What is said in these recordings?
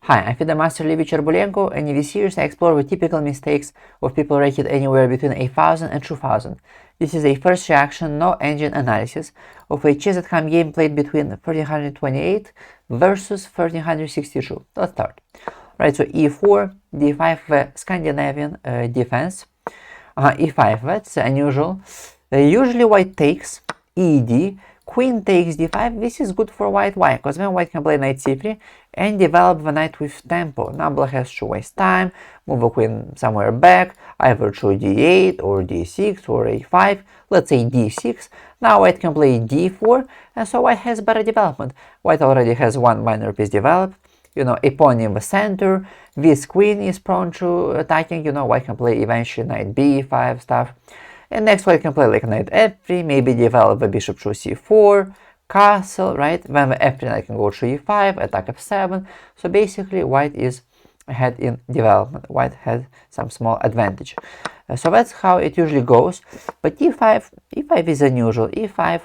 Hi, I'm FIDE Master Levy Cherbulenko, and in this series I explore the typical mistakes of people rated anywhere between 8000 and 2000. This is a first reaction, no engine analysis, of a chess.com game played between 1328 versus 1362. Let's start. Right, so e4, d5, the Scandinavian defense. E5, that's unusual. Usually white takes, ed, queen takes d5. This is good for white. Why? Because then white can play knight c3 and develop the knight with tempo. Now black has to waste time, move a queen somewhere back, either through d8 or d6 or a5, let's say d6. Now white can play d4, and so white has better development. White already has one minor piece developed, a pawn in the center. This queen is prone to attacking, white can play eventually knight b5 stuff. And next white can play like knight f3, maybe develop a bishop through c4, castle, right? Then the f3 knight can go through e5, attack f7. So basically white is ahead in development. White had some small advantage. So that's how it usually goes. But e5 is unusual. e5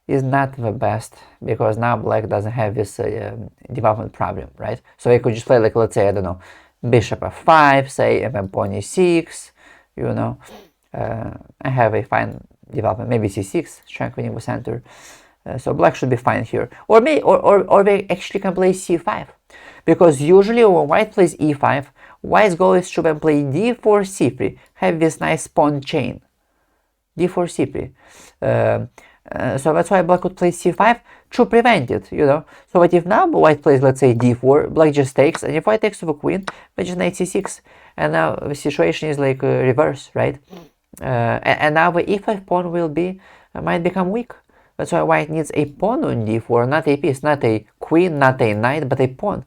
is not the best because now black doesn't have this development problem, right? So I could just play like, let's say, I don't know, bishop f5, say, and then pawn e6, I have a fine development, maybe c6, strengthening the center. So black should be fine here. Or they actually can play c5. Because usually when white plays e5, white's goal is to then play d4, c3, have this nice pawn chain. d4, c3. So that's why black would play c5 to prevent it, So what if now white plays, let's say, d4, black just takes, and if white takes to the queen, then just knight c6. And now the situation is like reverse, right? And now the e5 pawn might become weak. That's why white needs a pawn on d4, not a piece, not a queen, not a knight, but a pawn,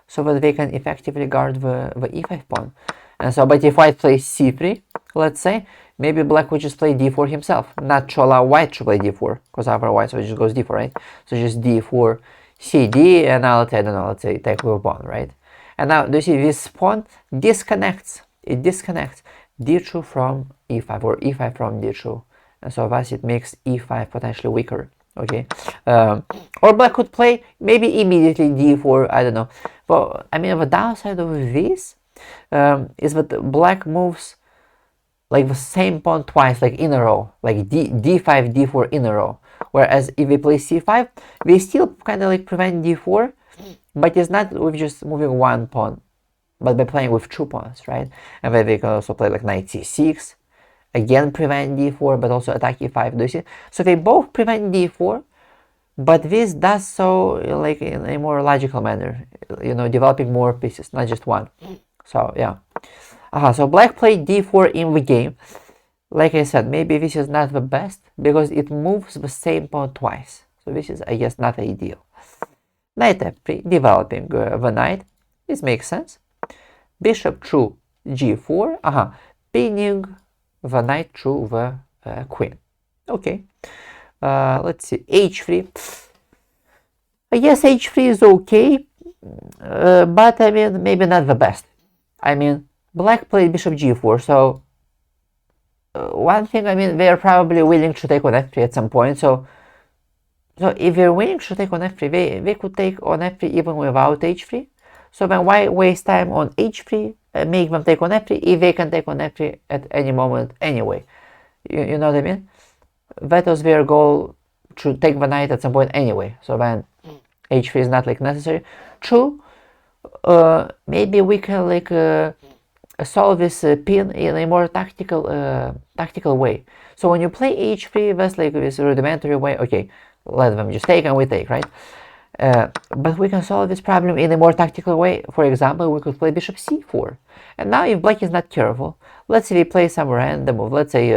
so that they can effectively guard the e5 pawn. And so, but if white plays c3, let's say, maybe black would just play d4 himself, not to allow white to play d4, because otherwise it just goes d4, right? So just d4, cd, and now let's say take with pawn, right? And now, do you see this pawn disconnects? It disconnects d2 from e5 or e5 from d2, and so thus it makes e5 potentially weaker. Okay, or black could play maybe immediately d4. I don't know, but I mean the downside of this is that black moves like the same pawn twice, like in a row, like d5, d4 in a row. Whereas if we play c5, we still kind of like prevent d4, but it's not with just moving one pawn, but by playing with two pawns, right? And then we can also play like knight c6, again prevent d4, but also attack e5. Do you see? So they both prevent d4, but this does so like in a more logical manner, developing more pieces, not just one. So yeah. So black played d4 in the game. Like I said, maybe this is not the best because it moves the same pawn twice. So this is, I guess, not ideal. Knight f3, developing the knight. This makes sense. Bishop through g4, pinning the knight through the queen. Okay. Let's see, h3. I guess h3 is okay, but I mean, maybe not the best. I mean, black played bishop g4, so one thing, I mean, they are probably willing to take on f3 at some point. So if they're willing to take on f3, they could take on f3 even without h3. So then why waste time on h3 and make them take on f3 if they can take on f3 at any moment anyway? You know what I mean? That was their goal, to take the knight at some point anyway. So then h3 is not like necessary. True, maybe we can like solve this pin in a more tactical way. So when you play h3, that's like this rudimentary way. Okay, let them just take and we take, right? But we can solve this problem in a more tactical way. For example, we could play bishop c4. And now if black is not careful, let's say we play some random move, let's say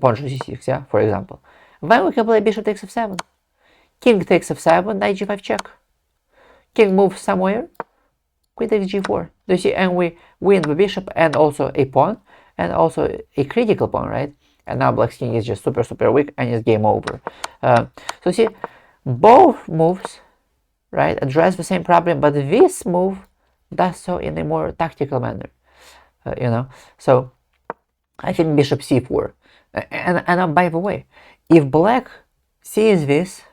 pawn to c6, yeah, for example. Then we can play bishop takes f7. King takes f7, knight g5 check. King moves somewhere, queen takes g4. Do you see? And we win the bishop and also a pawn, and also a critical pawn, right? And now black's king is just super weak and it's game over. So see, both moves, right, address the same problem, but this move does so in a more tactical manner, So I think bishop c4. And by the way, if black sees this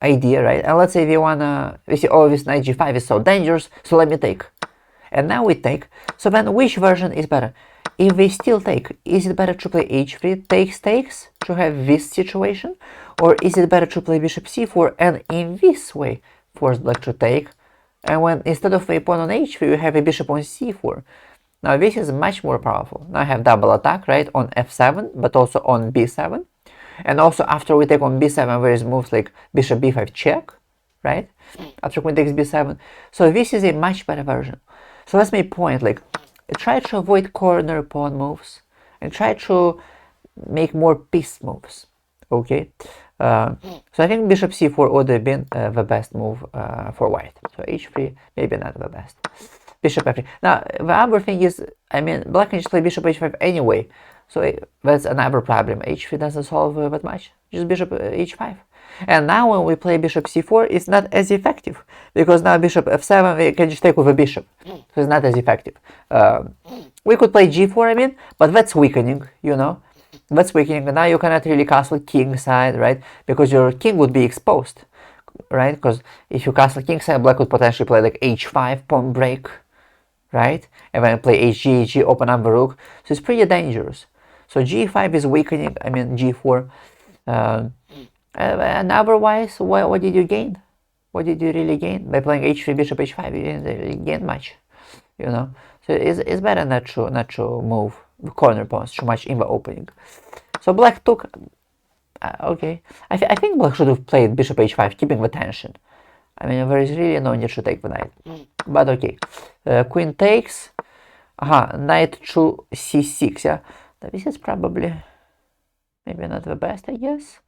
idea, right, and let's say we see, oh, this knight g5 is so dangerous, so let me take. And now we take. So then which version is better? If we still take, is it better to play h3, takes, to have this situation? Or is it better to play bishop c4 and in this way force black to take? And when instead of a pawn on h3, you have a bishop on c4. Now this is much more powerful. Now I have double attack, right, on f7, but also on b7. And also after we take on b7, there is moves like bishop b5 check, right? After queen takes b7. So this is a much better version. So that's my point, like, try to avoid corner pawn moves and try to make more piece moves, okay? So I think bishop c4 would have been the best move for white. So h3, maybe not the best. Bishop f3. Now, the other thing is, I mean, black can just play bishop h5 anyway. So that's another problem. h3 doesn't solve that much. Just bishop h5. And now when we play bishop c4, it's not as effective. Because now bishop f7, we can just take with a bishop. So it's not as effective. We could play g4, I mean, but that's weakening, you know. That's weakening. Now you cannot really castle king side, right? Because your king would be exposed, right? Because if you castle king side, black would potentially play like h5, pawn break, right? And then play hg, open up the rook. So it's pretty dangerous. So g5 is weakening, I mean g4. And otherwise, what did you gain? What did you really gain? By playing h3, bishop h5, you didn't really gain much, you know? So it's better not to move the corner pawns too much in the opening. So black took, okay. I think black should have played bishop h5, keeping the tension. I mean, there is really no need to take the knight. But okay. Queen takes. Knight to c6, yeah. This is probably maybe not the best, I guess.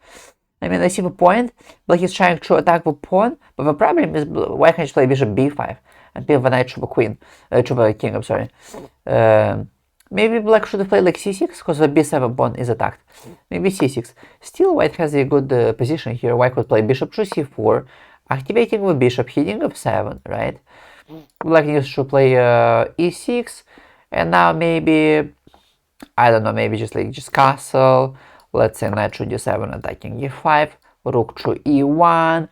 I mean, I see the point. Black is trying to attack the pawn, but the problem is why can't you play bishop b5 and play the knight to the queen, to the king, I'm sorry. Maybe black should have played like c6 because the b7 pawn is attacked. Maybe c6. Still, white has a good position here. White could play bishop to c4, activating the bishop, hitting f7, right? Black needs to play e6, and now maybe, I don't know, maybe just castle. Let's say knight to d7, attacking e5, rook to e1.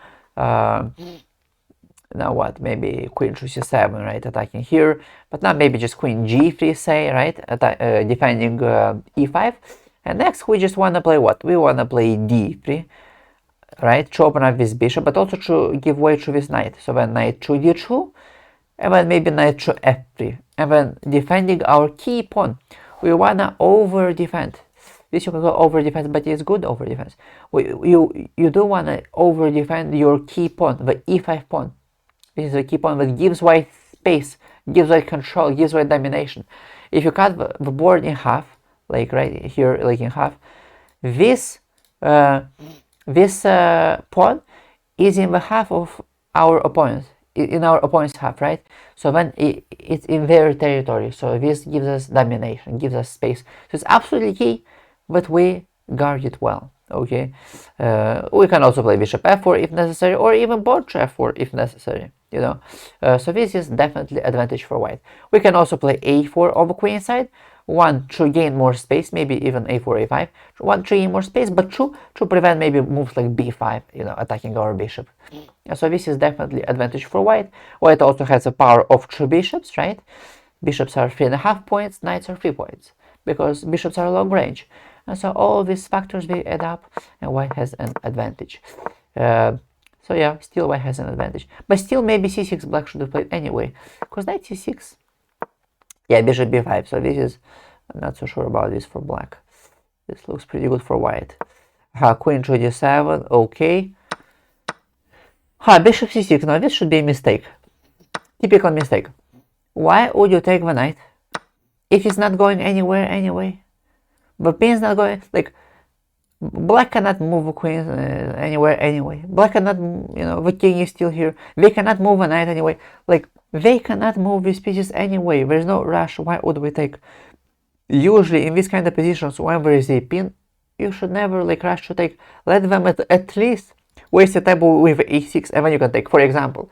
Now what? Maybe queen to c7, right? Attacking here. But now maybe just queen g3, say, right? Defending e5. And next we just want to play what? We want to play d3, right? To open up this bishop, but also to give way to this knight. So then knight to d2, and then maybe knight to f3. And then defending our key pawn. We want to over-defend. This you can go over-defense, but it's good over-defense. You do want to over-defend your key pawn, the e5 pawn. This is a key pawn that gives white space, gives white control, gives white domination. If you cut the board in half, like right here, like in half, this pawn is in the half of our opponent, in our opponent's half, right? So then it's in their territory. So this gives us domination, gives us space. So it's absolutely key, but we guard it well. Okay, we can also play bishop f4 if necessary, or even pawn to f4 if necessary, you know. So this is definitely advantage for white. We can also play a4 on the queen side, one to gain more space, maybe even a4, a5, one to gain more space, but two to prevent maybe moves like b5, you know, attacking our bishop. So this is definitely advantage for white. White also has a power of two bishops, right? Bishops are 3.5 points, knights are 3 points, because bishops are long range. And so all these factors will add up, and white has an advantage. So yeah, still white has an advantage. But still maybe c6 black should have played anyway, because knight c6. Yeah, bishop b5. So this is, I'm not so sure about this for black. This looks pretty good for white. Queen to d7, okay. Bishop c6. Now this should be a mistake. Typical mistake. Why would you take the knight if it's not going anywhere anyway? The pin's not going, like, black cannot move the queen anywhere anyway. Black cannot, you know, the king is still here. They cannot move a knight anyway. Like, they cannot move these pieces anyway. There's no rush. Why would we take? Usually in these kind of positions, when there is a pin, you should never like rush to take. Let them at least waste the time with a6, and then you can take, for example,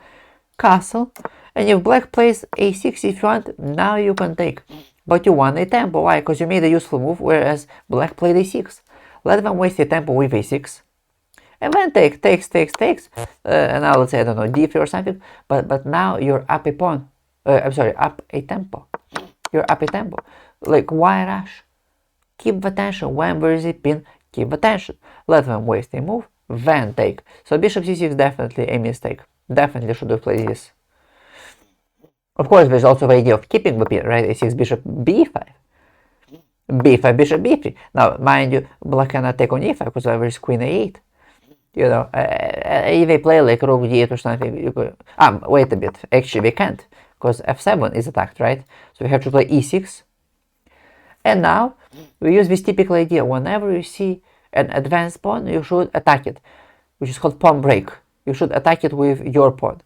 castle. And if black plays a6 if you want, now you can take. But you won a tempo. Why? Because you made a useful move, whereas black played a6. Let them waste a tempo with a6. And then takes. And now let's say, I don't know, d3 or something. But now you're up a pawn. I'm sorry, up a tempo. You're up a tempo. Like, why rush? Keep the tension. When there is a pin, keep the tension. Let them waste a move, then take. So bishop c6 definitely a mistake. Definitely should have played this. Of course, there's also the idea of keeping the pin, right? a6 bishop b5. b5 bishop b3. Now, mind you, black cannot take on e5 because there is queen a8. You know, if they play like rook d8 or something, you could... wait a bit. Actually, we can't because f7 is attacked, right? So we have to play e6. And now, we use this typical idea. Whenever you see an advanced pawn, you should attack it, which is called pawn break. You should attack it with your pawn.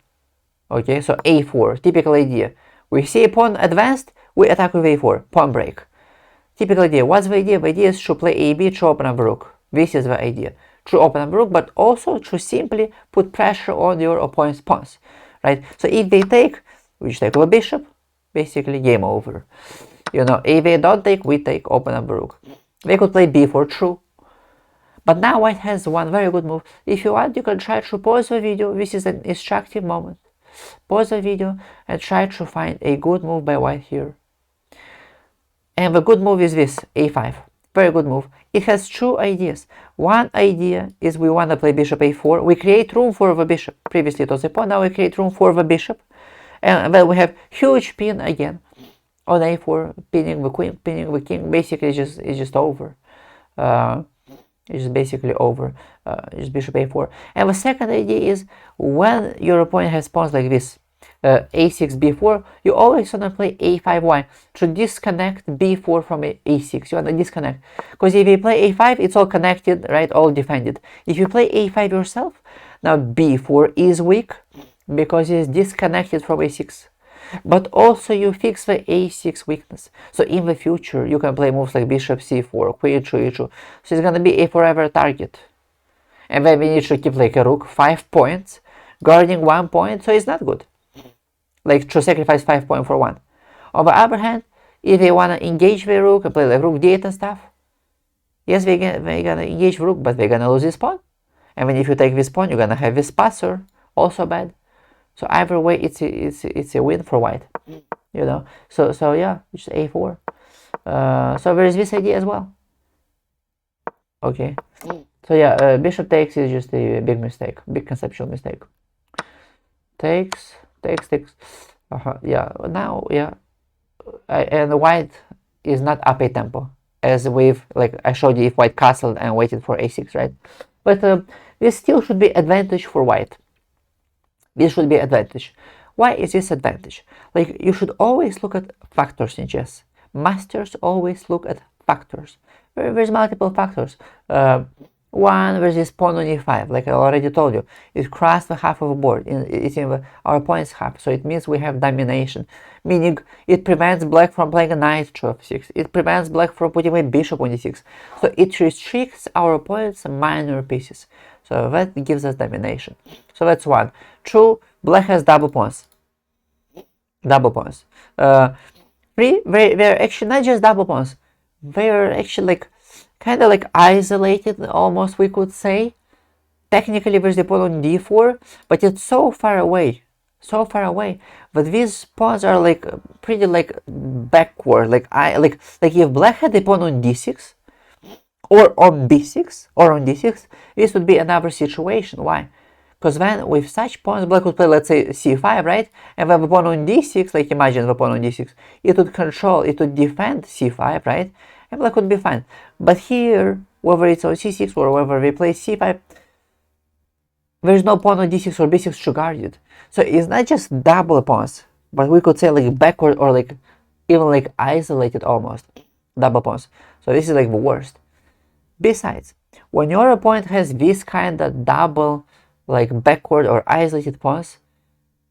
Okay, so a4, typical idea. We see a pawn advanced, we attack with a4, pawn break. Typical idea. What's the idea? The idea is to play ab, to open up the rook. This is the idea. To open up the rook, but also to simply put pressure on your opponent's pawns. Right? So if they take, we just take with a bishop, basically game over. You know, if they don't take, we take, open up the rook. They could play b4, true. But now white has one very good move. If you want, you can try to pause the video. This is an instructive moment. Pause the video and try to find a good move by white here. And the good move is this, a5. Very good move. It has two ideas. One idea is we want to play bishop a4. We create room for the bishop. Previously it was a pawn, now we create room for the bishop. And then we have huge pin again on a4, pinning the queen, pinning the king. Basically it's just over. It's basically over. It's bishop a4. And the second idea is when your opponent has pawns like this, a6, b4, you always want to play a5. Why? To disconnect b4 from a6. You want to disconnect. Because if you play a5, it's all connected, right? All defended. If you play a5 yourself, now b4 is weak because it's disconnected from a6. But also you fix the a6 weakness. So in the future, you can play moves like bishop c4, queen e2, e2. So it's going to be a forever target. And then we need to keep like a rook, 5 points, guarding 1 point, so it's not good. Like to sacrifice 5 points for 1. On the other hand, if they want to engage the rook and play like rook d8 and stuff, yes, they're going to engage the rook, but they're going to lose this pawn. And then if you take this pawn, you're going to have this passer, also bad. So either way, it's a win for white, you know. So yeah, it's a4. So there is this idea as well. Okay. So yeah, bishop takes is just a big mistake, big conceptual mistake. Takes. Yeah. Now yeah, and white is not up a tempo as with like I showed you if white castled and waited for a6, right? But this still should be advantage for white. This should be advantage. Why is this advantage? Like you should always look at factors in chess. Masters always look at factors. There's multiple factors. One, there's this pawn on e5, like I already told you. It crossed the half of the board. It's in our opponent's half, so it means we have domination. Meaning, it prevents black from playing a knight to f6. It prevents black from putting a bishop on e6. So it restricts our opponent's minor pieces. So that gives us domination. So that's one. Two, black has double pawns. Double pawns. Three, they're actually not just double pawns. They're actually like kind of like isolated, almost we could say. Technically there's the pawn on d4, but it's so far away, but these pawns are like pretty like backward, like if black had the pawn on d6 or on b6 this would be another situation. Why? Because then with such pawns black would play, let's say, c5, right? And then the pawn on d6, like imagine the pawn on d6, it would defend c5, right? And black would be fine. But here, whether it's on c6 or whether we play c5, there's no pawn on d6 or b6 to guard it. So it's not just double pawns, but we could say like backward or like even like isolated almost double pawns. So this is like the worst. Besides, when your opponent has this kind of double like backward or isolated pawns,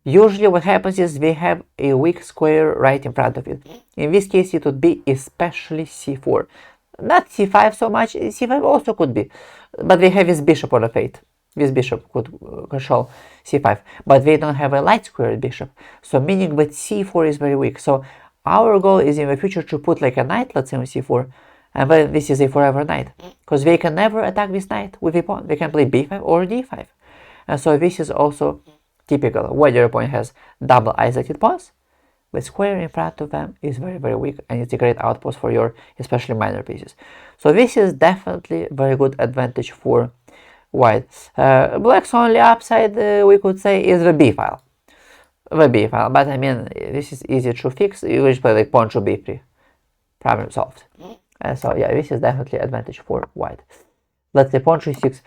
usually what happens is they have a weak square right in front of it. In this case it would be especially c4. Not c5 so much, c5 also could be. But they have this bishop on a fate. This bishop could control c5. But they don't have a light squared bishop. So meaning that c4 is very weak. So our goal is in the future to put like a knight, let's say, on c4. And then this is a forever knight. Because they can never attack this knight with a pawn. They can play b5 or d5. And so this is also typical when your opponent has double isolated pawns. The square in front of them is very, very weak, and it's a great outpost for your especially minor pieces. So this is definitely very good advantage for white. Black's only upside, we could say, is the b file. The b file, but I mean, this is easy to fix. You just play like pawn to b3. Problem solved. So yeah, this is definitely advantage for white. Let's say pawn to 6.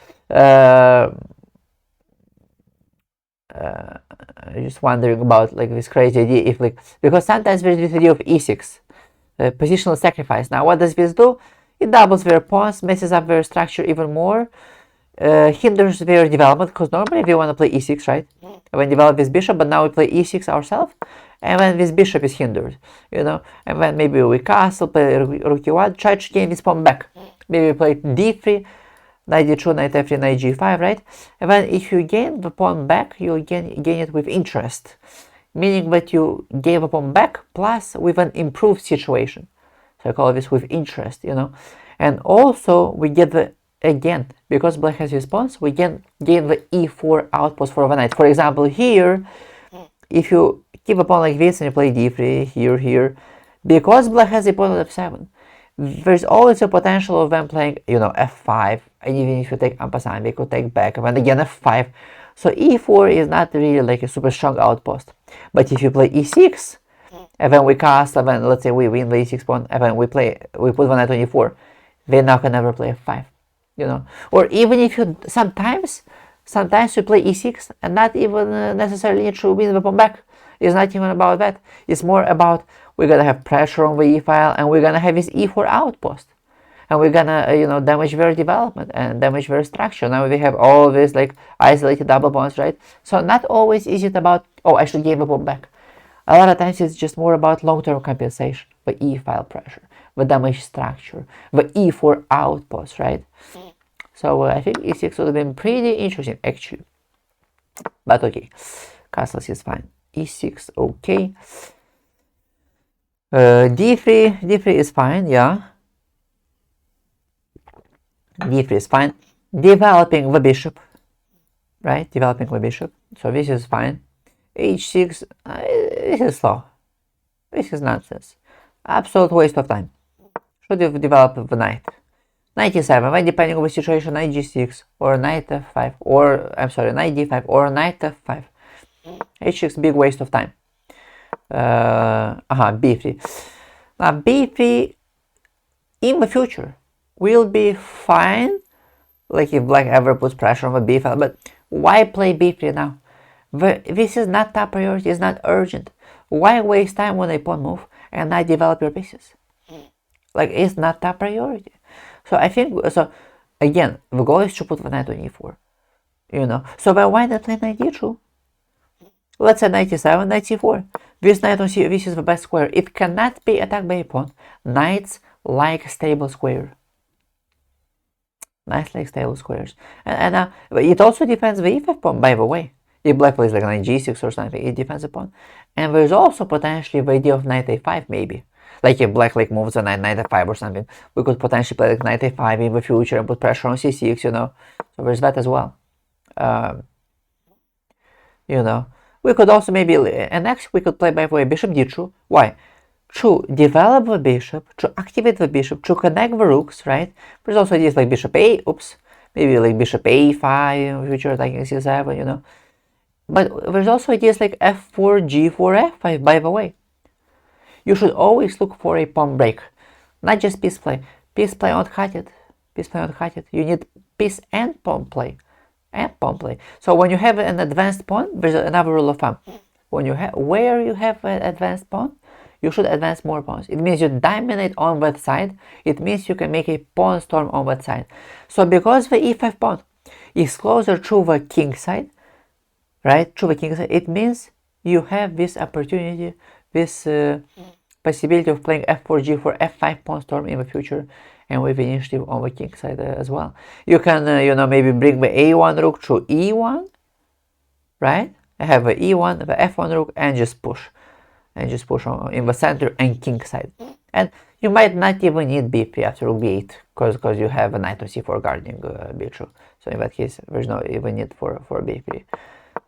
Just wondering about like this crazy idea, if like, because sometimes there's this idea of e6, positional sacrifice. Now what does this do? It doubles their pawns, messes up their structure even more, hinders their development, because normally we want to play e6, right? When develop this bishop, but now we play e6 ourselves, and when this bishop is hindered, you know, and then maybe we castle, play rook e1, try to gain this pawn back. Maybe we play d3, knight d2, knight f3, knight g5, right? And then if you gain the pawn back, you gain it with interest, meaning that you gave a pawn back plus with an improved situation. So I call this with interest, you know. And also we get the, again, because black has response, we gain the e4 outpost for the knight. For example, here, if you keep a pawn like this and you play d3, here, because black has a pawn at f7, there's always a potential of them playing, you know, f5, and even if you take en passant, they could take back, and then again f5. So e4 is not really like a super strong outpost. But if you play e6, and then we cast, and then let's say we win the e6 pawn, and then we put the knight on e4, they now can never play f5, you know. Or even if you sometimes you play e6 and not even necessarily need to win the pawn back. It's not even about that. It's more about we're gonna have pressure on the e file, and we're gonna have this e4 outpost, and we're gonna you know, damage their development and damage their structure. Now we have all this like isolated double pawns, right? So not always is it about, oh, I should give a pawn back. A lot of times it's just more about long-term compensation, the e file pressure, the damage structure, the e4 outpost, right? So I think e6 would have been pretty interesting actually. But okay, castles is fine. e6, okay. d3 is fine, yeah. d3 is fine. Developing the bishop, right? Developing the bishop. So this is fine. h6, this is slow. This is nonsense. Absolute waste of time. Should have developed the knight. Knight e7, when depending on the situation, knight g6, or knight f5, or, I'm sorry, knight d5, or knight f5. h6, big waste of time. b3. Now b3 in the future will be fine, like if black ever puts pressure on the b file, but why play b3 now? This is not top priority, it's not urgent. Why waste time when a pawn move and not develop your pieces? Like, it's not top priority. So I think, so again, the goal is to put the knight on e4, you know. So then why not play knight d2? Let's say knight e7, knight c4. This knight on c, this is the best square. It cannot be attacked by a pawn. Knights like stable square. Knights like stable squares. And it also depends the e5 pawn, by the way. If black plays like knight g6 or something, it depends upon. And there's also potentially the idea of knight a5 maybe. Like if black like moves a knight f5 or something, we could potentially play like knight a5 in the future and put pressure on c6, you know. So there's that as well. You know. We could also maybe, and next we could play by the way bishop d2. Why? To develop the bishop, to activate the bishop, to connect the rooks, right? There's also ideas like bishop a, maybe like bishop a5 in the future, attacking c7, you know. But there's also ideas like f4, g4, f5, by the way. You should always look for a pawn break, not just piece play. Piece play won't cut it. Piece play won't cut it. You need piece and pawn play. So when you have an advanced pawn, there's another rule of thumb. When you where you have an advanced pawn, you should advance more pawns. It means you dominate on that side. It means you can make a pawn storm on that side. So because the e5 pawn is closer to the king side, right? To the king side, it means you have this opportunity, this possibility of playing f4, g4, f5 pawn storm in the future, and with initiative on the king side as well. You can, you know, maybe bring the a1 rook to e1, right? I have the e1, the f1 rook, and just push on in the center and king side. And you might not even need b3 after rook b8, because you have a knight on c4 guarding b2. So in that case, there's no even need for b3.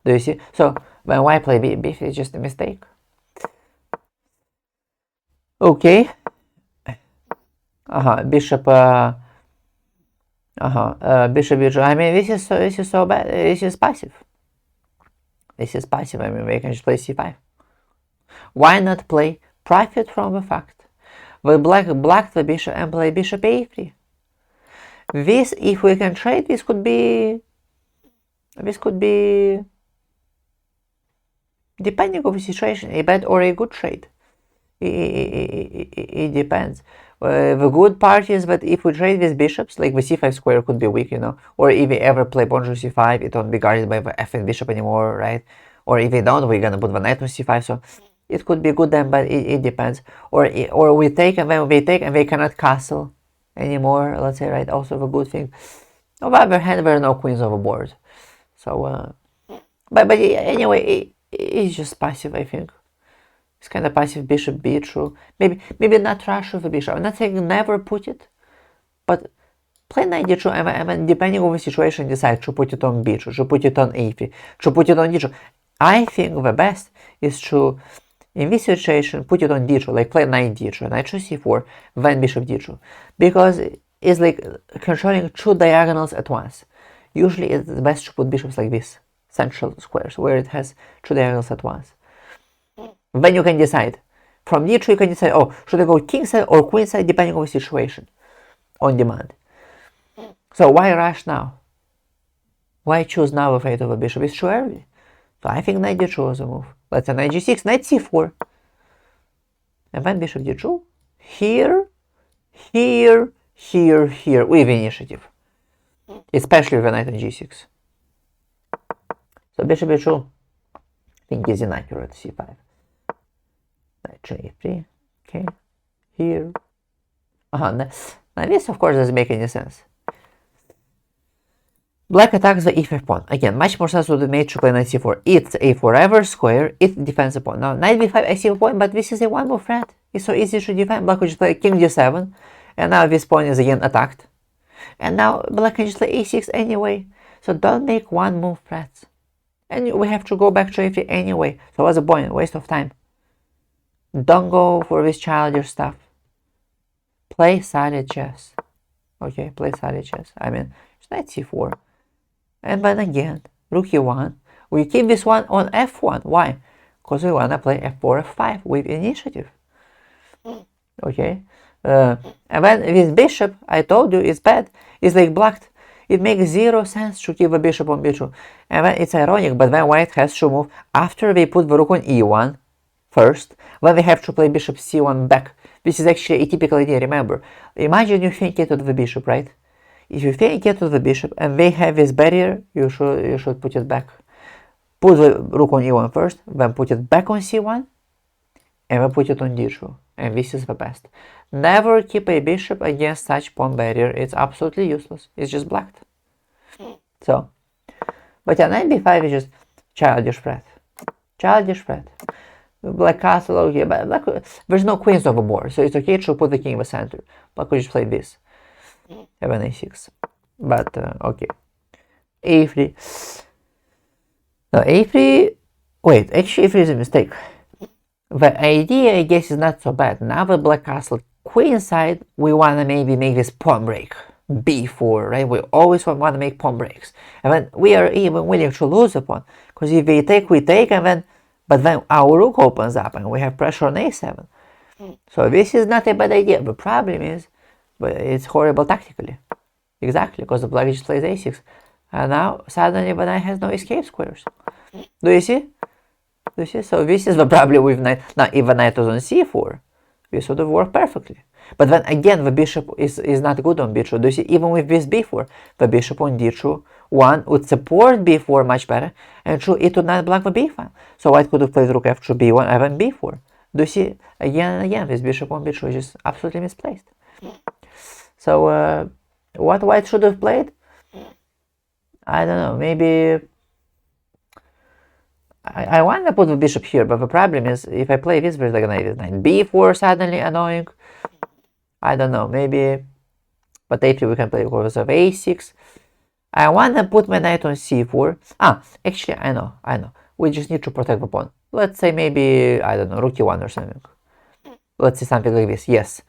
Do you see? So when I play b3 is just a mistake. Okay. Bishop. Bishop e2. I mean, this is so bad. This is passive. This is passive. I mean, we can just play c5. Why not play profit from the fact we block the bishop and play bishop a3? This, if we can trade, this could be depending on the situation, a bad or a good trade. It depends. The good part is that if we trade with bishops, like the c5 square could be weak, or if we ever play pawn to c5, it won't be guarded by the f8 bishop anymore, right? Or if we don't, we're gonna put the knight on c5, so it could be good then, but it depends. Or we take, and when we take and they cannot castle anymore, let's say, right? Also a good thing. On the other hand, there are no queens on the board, so but anyway, it's just passive, I think. It's kind of passive. Bishop b2. Maybe not rush with the bishop. I'm not saying never put it, but play knight d2, and then depending on the situation, decide to put it on b2, to put it on a3, to put it on d2. I think the best is to, in this situation, put it on d2, like play knight d2, knight to c4, then bishop d2, because it's like controlling two diagonals at once. Usually it's best to put bishops like this, central squares, where it has two diagonals at once. Then you can decide. From d2 you can decide, oh, should I go king side or queen side, depending on the situation, on demand. So why rush now? Why choose now the fate of a bishop? It's too early. So I think knight d2 is a move. Let's say knight g6, knight c4. And then bishop d2. Here, here, here, here, with initiative. Especially with knight on g6. So bishop d2, I think is inaccurate, c5. Knight to a3, okay, here. Now this of course doesn't make any sense. Black attacks the e5 pawn. Again, much more sense would be made to play knight c4. It's a forever square, it defends the pawn. Now knight b5, I see a point, but this is a one move threat. It's so easy to defend. Black would just play king d7, and now this pawn is again attacked. And now black can just play a6 anyway. So don't make one move threats. And we have to go back to a3 anyway. So what's the point? Waste of time. Don't go for this childish stuff. Play solid chess. Okay, play solid chess. I mean, it's knight c4. And then again, rook e1. We keep this one on f1. Why? Because we want to play f4, f5 with initiative. Okay? And then this bishop, I told you, is bad. It's like blocked. It makes zero sense to keep a bishop on b2. And then it's ironic, but then white has to move after they put the rook on e1 first, when they have to play bishop c1 back. This is actually a typical idea, remember. Imagine you think it to the bishop, right? If you think it to the bishop and they have this barrier, you should put it back. Put the rook on e1 first, then put it back on c1, and then put it on d2. And this is the best. Never keep a bishop against such pawn barrier. It's absolutely useless. It's just blocked. So, but yeah, knight b5 is just childish threat. Childish threat. Black castle, okay, but black, there's no queens on the board, so it's okay to put the king in the center. Black will just play this. Have an a6. But, okay. a3. No, a3. Wait, actually, a3 is a mistake. The idea, I guess, is not so bad. Now the black castle queen side, we want to maybe make this pawn break. b4, right? We always want to make pawn breaks. And then we are even willing to lose a pawn. Because if we take, and then, but then our rook opens up and we have pressure on a7. So this is not a bad idea. The problem is, but it's horrible tactically. Exactly, because the black just plays a6. And now, suddenly, the knight has no escape squares. Do you see? So this is the problem with knight. Now, if the knight was on c4, this would have worked perfectly. But then again, the bishop is not good on b2. Do you see? Even with this b4, the bishop on d2, one would support b4 much better, and two, it would not block the b file. So white could have played rook f2, b1, and then b4. Do you see? Again and again, this bishop on b2 is just absolutely misplaced. So, what white should have played? I don't know, maybe... I want to put the bishop here, but the problem is, if I play this, there's like a knight b4 suddenly annoying. I don't know, maybe... But a3 we can play because of a6. I want to put my knight on c4. Actually, I know. We just need to protect the pawn. Let's say maybe, I don't know, rook e1 or something. Let's see something like this. Yes.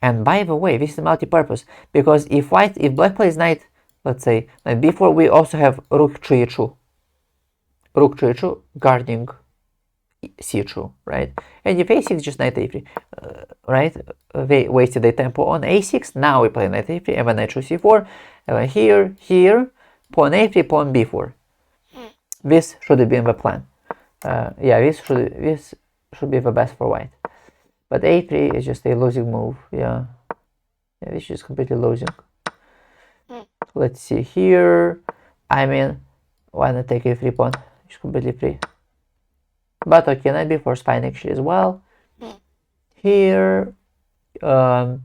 And by the way, this is multi-purpose, because if black plays knight, let's say knight b4, we also have rook e2, guarding c2, right? And if a6, just knight a3, right? They wasted their tempo on a6. Now we play knight a3, and then knight c4, and then here, pawn a3, pawn b4. This should have been the plan. Yeah, this should be the best for white. But a3 is just a losing move. Yeah, this is completely losing. Let's see here. I mean, why not take a3 pawn? It's completely free. But okay, knight b4 is fine actually as well. Here, yeah,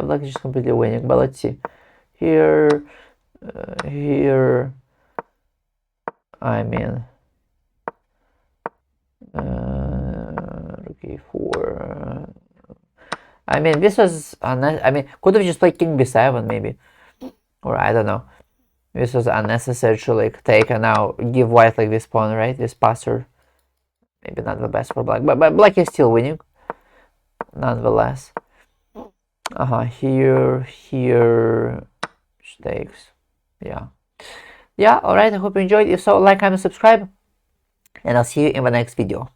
black is just completely winning. But let's see. Here, I mean, okay, 4. I mean, this was I mean, could have just played king b7 maybe, or I don't know. This was unnecessary to like take and now give white like this pawn, right? This passer, maybe not the best for black, but black is still winning, nonetheless. Here stakes, yeah. All right. I hope you enjoyed. If so, like, comment, subscribe, and I'll see you in the next video.